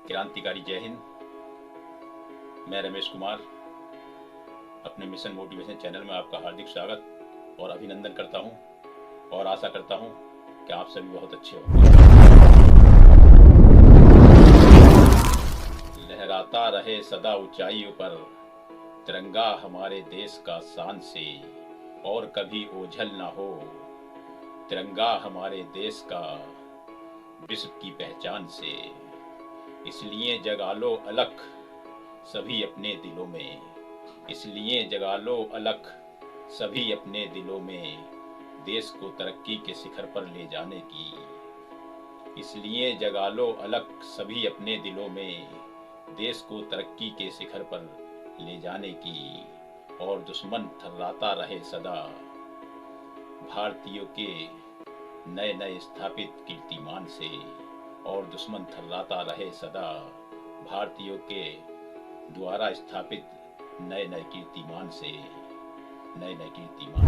क्रांतिकारी जय हिंद। मैं रमेश कुमार अपने मिशन मोटिवेशन चैनल में आपका हार्दिक स्वागत और अभिनंदन करता हूं और आशा करता हूं कि आप सभी बहुत अच्छे होंगे। लहराता रहे सदा ऊंचाइयों पर तिरंगा हमारे देश का शान से, और कभी ओझल ना हो तिरंगा हमारे देश का विश्व की पहचान से। इसलिए जगा लो अलख सभी अपने दिलों में, इसलिए जगा लो अलख सभी अपने दिलों में, देश को तरक्की के शिखर पर ले जाने की। इसलिए जगा लो अलख सभी अपने दिलों में, देश को तरक्की के शिखर पर ले जाने की। और दुश्मन थर्राता रहे सदा भारतीयों के नए नए स्थापित कीर्तिमान से, और दुश्मन थर्राता रहे सदा भारतीयों के द्वारा स्थापित नए नए कीर्तिमान से, नए नए कीर्तिमान।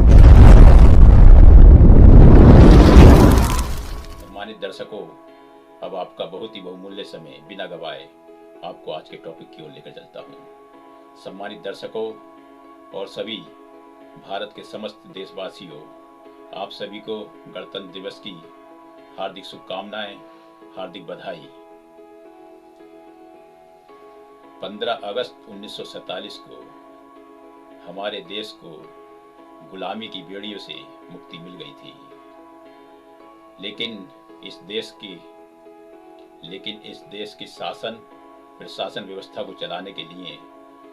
सम्मानित दर्शकों, अब आपका बहुत ही बहुमूल्य समय बिना गवाए आपको आज के टॉपिक की ओर लेकर चलता हूँ। सम्मानित दर्शकों और सभी भारत के समस्त देशवासियों, आप सभी को गणतंत्र दिवस की हार्दिक शुभकामनाएं, हार्दिक बधाई। 15 अगस्त 1947 को हमारे देश को गुलामी की बेड़ियों से मुक्ति मिल गई थी। लेकिन इस देश की शासन प्रशासन व्यवस्था को चलाने के लिए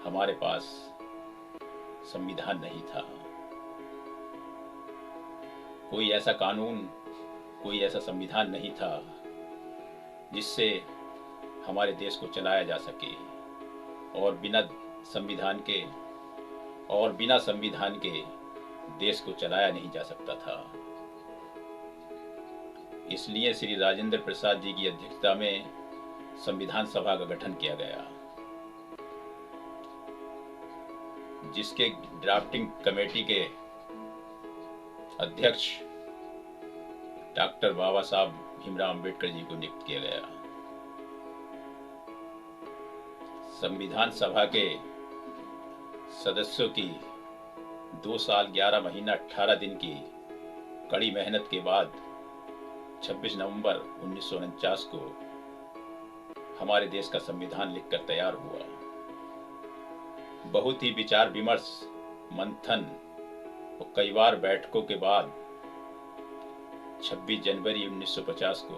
हमारे पास संविधान नहीं था। कोई ऐसा कानून, कोई ऐसा संविधान नहीं था जिससे हमारे देश को चलाया जा सके, और बिना संविधान के देश को चलाया नहीं जा सकता था। इसलिए श्री राजेंद्र प्रसाद जी की अध्यक्षता में संविधान सभा का गठन किया गया, जिसके ड्राफ्टिंग कमेटी के अध्यक्ष डॉक्टर बाबा साहब भीमराव अंबेडकर जी को नियुक्त किया गया। संविधान सभा के सदस्यों की 2 साल 11 महीना 18 दिन की कड़ी मेहनत के बाद 26 नवंबर 1949 को हमारे देश का संविधान लिखकर तैयार हुआ। बहुत ही विचार विमर्श, मंथन और कई बार बैठकों के बाद 26 जनवरी 1950 को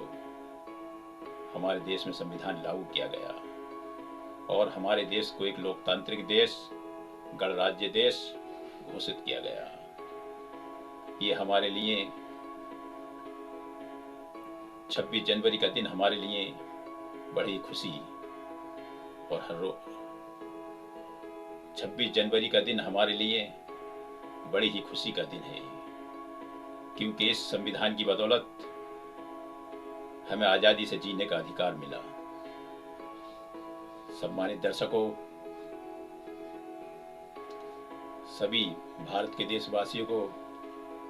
हमारे देश में संविधान लागू किया गया और हमारे देश को एक लोकतांत्रिक देश, गणराज्य देश घोषित किया गया। ये हमारे लिए 26 जनवरी का दिन हमारे लिए बड़ी खुशी और 26 जनवरी का दिन हमारे लिए बड़ी ही खुशी का दिन है, क्योंकि इस संविधान की बदौलत हमें आजादी से जीने का अधिकार मिला। सम्मानित दर्शकों, सभी भारत के देशवासियों को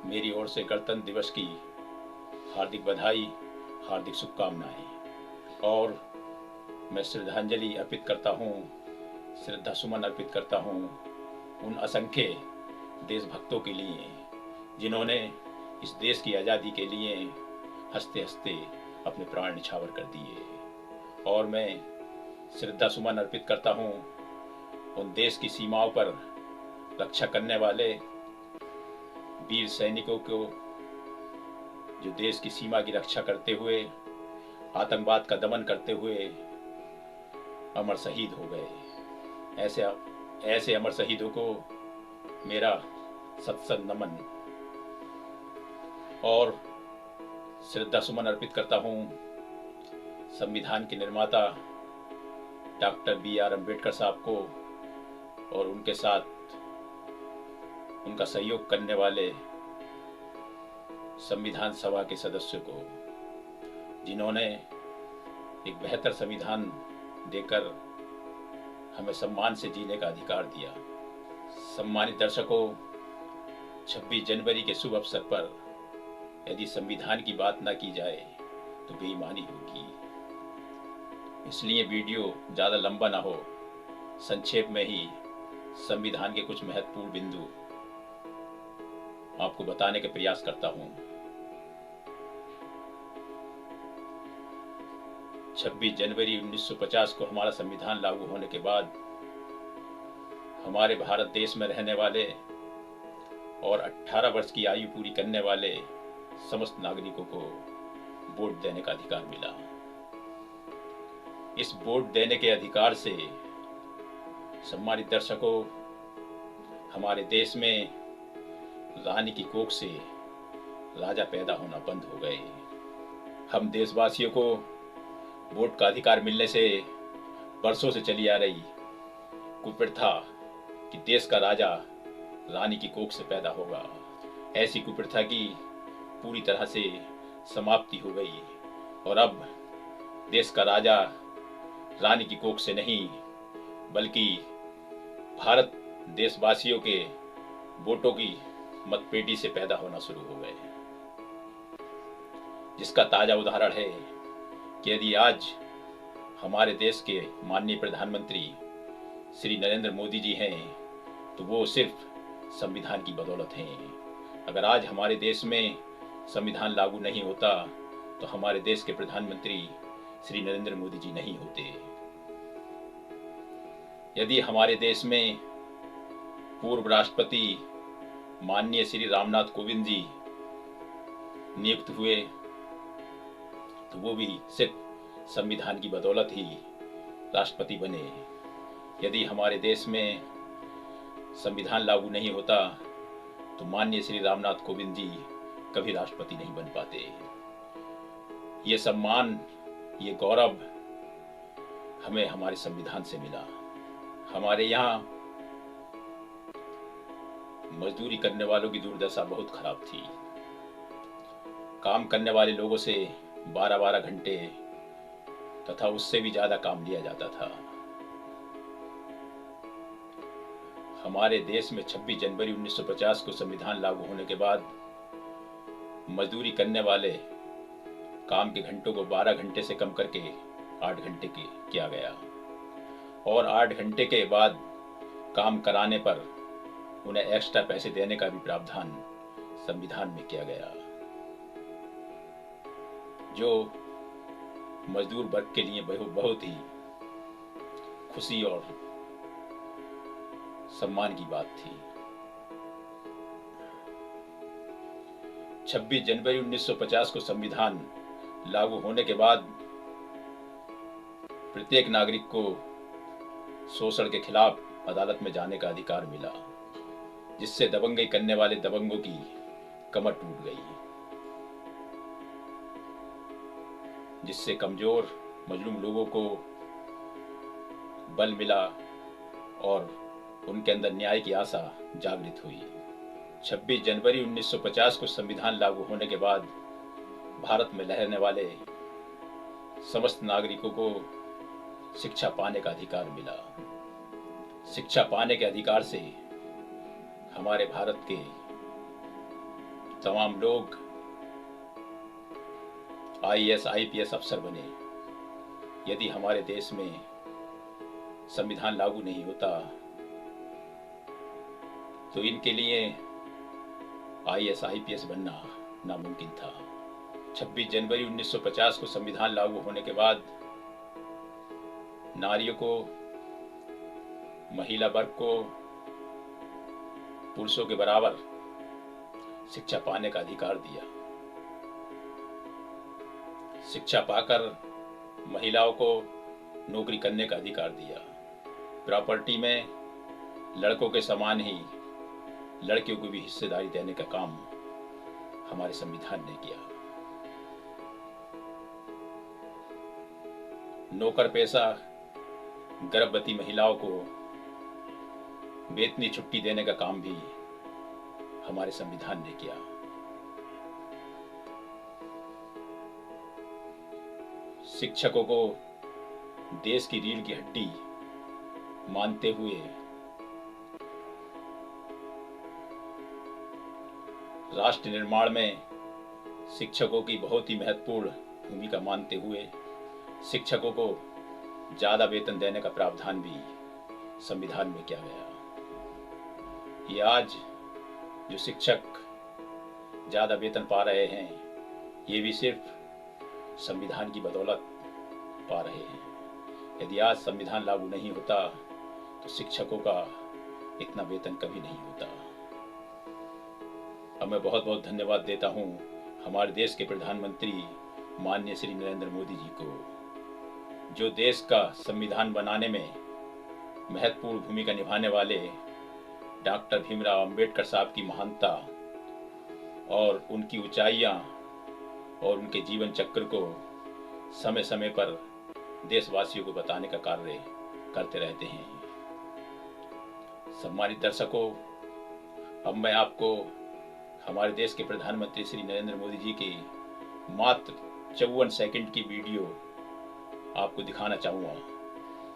मेरी ओर से गणतंत्र दिवस की हार्दिक बधाई, हार्दिक शुभकामनाएं। और मैं श्रद्धांजलि अर्पित करता हूँ, श्रद्धा सुमन अर्पित करता हूँ उन असंख्य देशभक्तों के लिए जिन्होंने इस देश की आज़ादी के लिए हंसते हंसते अपने प्राण निछावर कर दिए। और मैं श्रद्धा सुमन अर्पित करता हूँ उन देश की सीमाओं पर रक्षा करने वाले वीर सैनिकों को, जो देश की सीमा की रक्षा करते हुए, आतंकवाद का दमन करते हुए अमर शहीद हो गए। ऐसे अमर शहीदों को मेरा सत्संग नमन। और श्रद्धा सुमन अर्पित करता हूँ संविधान के निर्माता डॉक्टर B.R. अम्बेडकर साहब को और उनके साथ उनका सहयोग करने वाले संविधान सभा के सदस्यों को, जिन्होंने एक बेहतर संविधान देकर हमें सम्मान से जीने का अधिकार दिया। सम्मानित दर्शकों, 26 जनवरी के शुभ अवसर पर यदि संविधान की बात न की जाए तो बेईमानी होगी। इसलिए वीडियो ज़्यादा लंबा ना हो, संक्षेप में ही संविधान के कुछ महत्वपूर्ण बिंदु आपको बताने का प्रयास करता हूँ। 26 जनवरी 1950 को हमारा संविधान लागू होने के बाद हमारे भारत देश में रहने वाले और 18 वर्ष की आयु पूरी करने वाले समस्त नागरिकों को वोट देने का अधिकार मिला। इस वोट देने के अधिकार से, सम्मानित दर्शकों, हमारे देश में रानी की कोख से राजा पैदा होना बंद हो गए। हम देशवासियों को वोट का अधिकार मिलने से वर्षों से चली आ रही कुप्रथा कि देश का राजा रानी की कोख से पैदा होगा, ऐसी कुप्रथा की पूरी तरह से समाप्ति हो गई और अब देश का राजा रानी की कोख से नहीं बल्कि भारत देशवासियों के वोटों की मतपेटी से पैदा होना शुरू हो गए, जिसका ताजा उदाहरण है कि यदि आज हमारे देश के माननीय प्रधानमंत्री श्री नरेंद्र मोदी जी हैं तो वो सिर्फ संविधान की बदौलत हैं। अगर आज हमारे देश में संविधान लागू नहीं होता तो हमारे देश के प्रधानमंत्री श्री नरेंद्र मोदी जी नहीं होते। यदि हमारे देश में पूर्व राष्ट्रपति माननीय श्री रामनाथ कोविंद जी नियुक्त हुए तो वो भी सिर्फ संविधान की बदौलत ही राष्ट्रपति बने। यदि हमारे देश में संविधान लागू नहीं होता तो माननीय श्री रामनाथ कोविंद जी कभी राष्ट्रपति नहीं बन पाते। ये सम्मान, ये गौरव हमें हमारे संविधान से मिला। हमारे यहाँ मजदूरी करने वालों की दुर्दशा बहुत खराब थी। काम करने वाले लोगों से 12-12 घंटे तथा उससे भी ज्यादा काम लिया जाता था। हमारे देश में 26 जनवरी 1950 को संविधान लागू होने के बाद मजदूरी करने वाले काम के घंटों को 12 घंटे से कम करके 8 घंटे किया गया और 8 घंटे के बाद काम कराने पर उन्हें एक्स्ट्रा पैसे देने का भी प्रावधान संविधान में किया गया, जो मजदूर वर्ग के लिए बहुत ही खुशी और सम्मान की बात थी। 26 जनवरी 1950 को संविधान लागू होने के बाद प्रत्येक नागरिक को शोषण के खिलाफ अदालत में जाने का अधिकार मिला, जिससे दबंगई करने वाले दबंगों की कमर टूट गई, जिससे कमजोर मजलूम लोगों को बल मिला और उनके अंदर न्याय की आशा जागृत हुई। 26 जनवरी 1950 को संविधान लागू होने के बाद भारत में रहने वाले समस्त नागरिकों को शिक्षा पाने का अधिकार मिला। शिक्षा पाने के अधिकार से हमारे भारत के तमाम लोग आईएएस आईपीएस अफसर बने। यदि हमारे देश में संविधान लागू नहीं होता तो इनके लिए आईएएस आईपीएस बनना नामुमकिन था। 26 जनवरी 1950 को संविधान लागू होने के बाद नारियों को, महिला वर्ग को पुरुषों के बराबर शिक्षा पाने का अधिकार दिया। शिक्षा पाकर महिलाओं को नौकरी करने का अधिकार दिया। प्रॉपर्टी में लड़कों के समान ही लड़कियों को भी हिस्सेदारी देने का काम हमारे संविधान ने किया। नौकर पेशा गर्भवती महिलाओं को वेतनी छुट्टी देने का काम भी हमारे संविधान ने किया। शिक्षकों को देश की रीढ़ की हड्डी मानते हुए राष्ट्र निर्माण में शिक्षकों की बहुत ही महत्वपूर्ण भूमिका मानते हुए शिक्षकों को ज़्यादा वेतन देने का प्रावधान भी संविधान में किया गया। ये आज जो शिक्षक ज़्यादा वेतन पा रहे हैं, ये भी सिर्फ संविधान की बदौलत पा रहे हैं। यदि आज संविधान लागू नहीं होता तो शिक्षकों का इतना वेतन कभी नहीं होता। अब मैं बहुत बहुत धन्यवाद देता हूँ हमारे देश के प्रधानमंत्री माननीय श्री नरेंद्र मोदी जी को, जो देश का संविधान बनाने में महत्वपूर्ण भूमिका निभाने वाले डॉक्टर भीमराव अंबेडकर साहब की महानता और उनकी ऊंचाइयां और उनके जीवन चक्र को समय समय पर देशवासियों को बताने का कार्य करते रहते हैं। सम्मानित दर्शकों, अब मैं आपको हमारे देश के प्रधानमंत्री श्री नरेंद्र मोदी जी की मात्र 54 सेकंड की वीडियो आपको दिखाना चाहूँगा,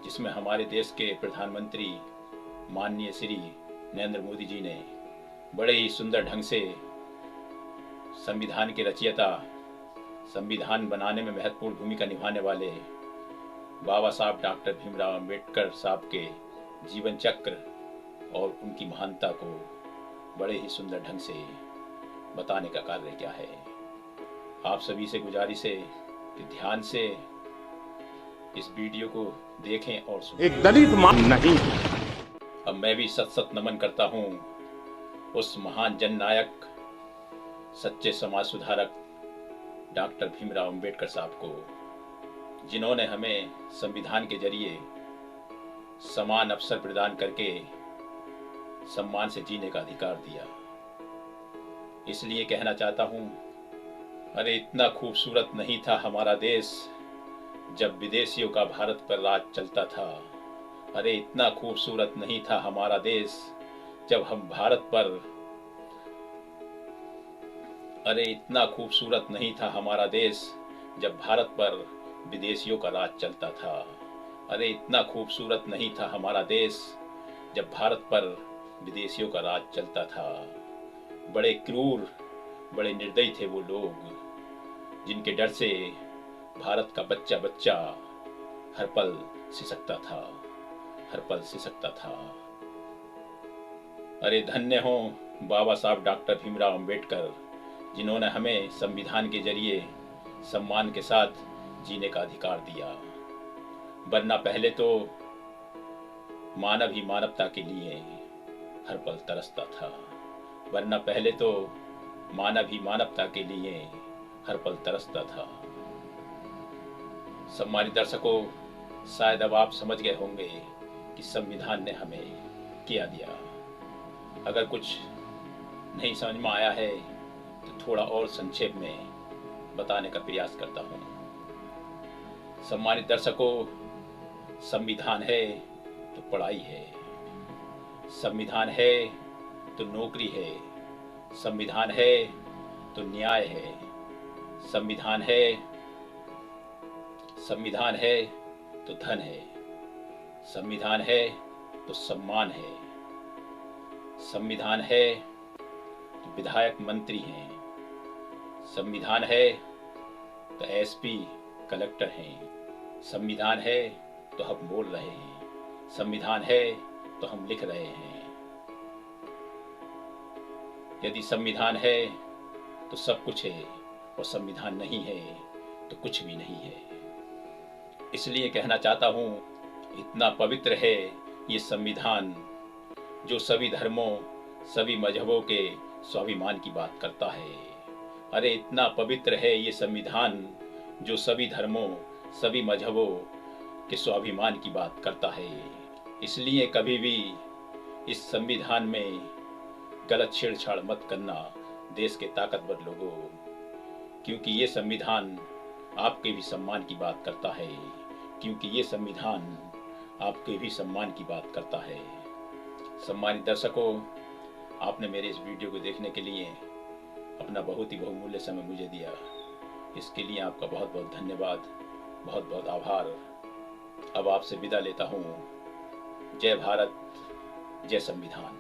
जिसमें हमारे देश के प्रधानमंत्री माननीय श्री नरेंद्र मोदी जी ने बड़े ही सुंदर ढंग से संविधान के रचयिता, संविधान बनाने में महत्वपूर्ण भूमिका निभाने वाले बाबा साहब डॉक्टर भीमराव अंबेडकर साहब के जीवन चक्र और उनकी महानता को बड़े ही सुंदर ढंग से बताने का कार्य क्या है। आप सभी से गुजारिश है कि ध्यान से इस वीडियो को देखें और सुनें। एक दलित मां नहीं। अब मैं भी सत सत नमन करता हूं उस महान जननायक, सच्चे समाज सुधारक डॉक्टर भीमराव अंबेडकर साहब को, जिन्होंने हमें संविधान के जरिए समान अवसर प्रदान करके सम्मान से जीने का अधिकार दिया। इसलिए कहना चाहता हूं, अरे इतना खूबसूरत नहीं था हमारा देश जब विदेशियों का भारत पर राज चलता था। अरे इतना खूबसूरत नहीं था हमारा देश जब हम भारत पर अरे इतना खूबसूरत नहीं था हमारा देश जब भारत पर विदेशियों का राज चलता था। अरे इतना खूबसूरत नहीं था हमारा देश जब भारत पर विदेशियों का राज चलता था। बड़े क्रूर, बड़े निर्दयी थे वो लोग, जिनके डर से भारत का बच्चा बच्चा हर पल सिसकता था, हर पल सिसकता था। अरे धन्य हो बाबा साहब डॉक्टर भीमराव अंबेडकर, जिन्होंने हमें संविधान के जरिए सम्मान के साथ जीने का अधिकार दिया। वरना पहले तो मानव ही मानवता के लिए हर पल तरसता था। वरना पहले तो मानव ही मानवता के लिए हर पल तरसता था। सम्मानित दर्शकों, शायद अब आप समझ गए होंगे कि संविधान ने हमें क्या दिया। अगर कुछ नहीं समझ में आया है तो थोड़ा और संक्षेप में बताने का प्रयास करता हूँ। सम्मानित दर्शकों, संविधान है तो पढ़ाई है, संविधान है तो नौकरी है, संविधान है तो न्याय है, संविधान है तो धन है, संविधान है तो सम्मान है, संविधान है तो विधायक मंत्री हैं, संविधान है तो एसपी कलेक्टर हैं, संविधान है तो हम बोल रहे हैं, संविधान है तो हम लिख रहे हैं। यदि संविधान है तो सब कुछ है और संविधान नहीं है तो कुछ भी नहीं है। इसलिए कहना चाहता हूँ, इतना पवित्र है ये संविधान, जो सभी धर्मों, सभी मजहबों के स्वाभिमान की बात करता है। अरे इतना पवित्र है ये संविधान, जो सभी धर्मों, सभी मजहबों के स्वाभिमान की बात करता है। इसलिए कभी भी इस संविधान में गलत छेड़छाड़ मत करना देश के ताकतवर लोगों, क्योंकि ये संविधान आपके भी सम्मान की बात करता है, क्योंकि ये संविधान आपके भी सम्मान की बात करता है। सम्मानित दर्शकों, आपने मेरे इस वीडियो को देखने के लिए अपना बहुत ही बहुमूल्य समय मुझे दिया। इसके लिए आपका बहुत बहुत धन्यवाद, बहुत बहुत आभार। अब आपसे विदा लेता हूँ। जय भारत, जय संविधान।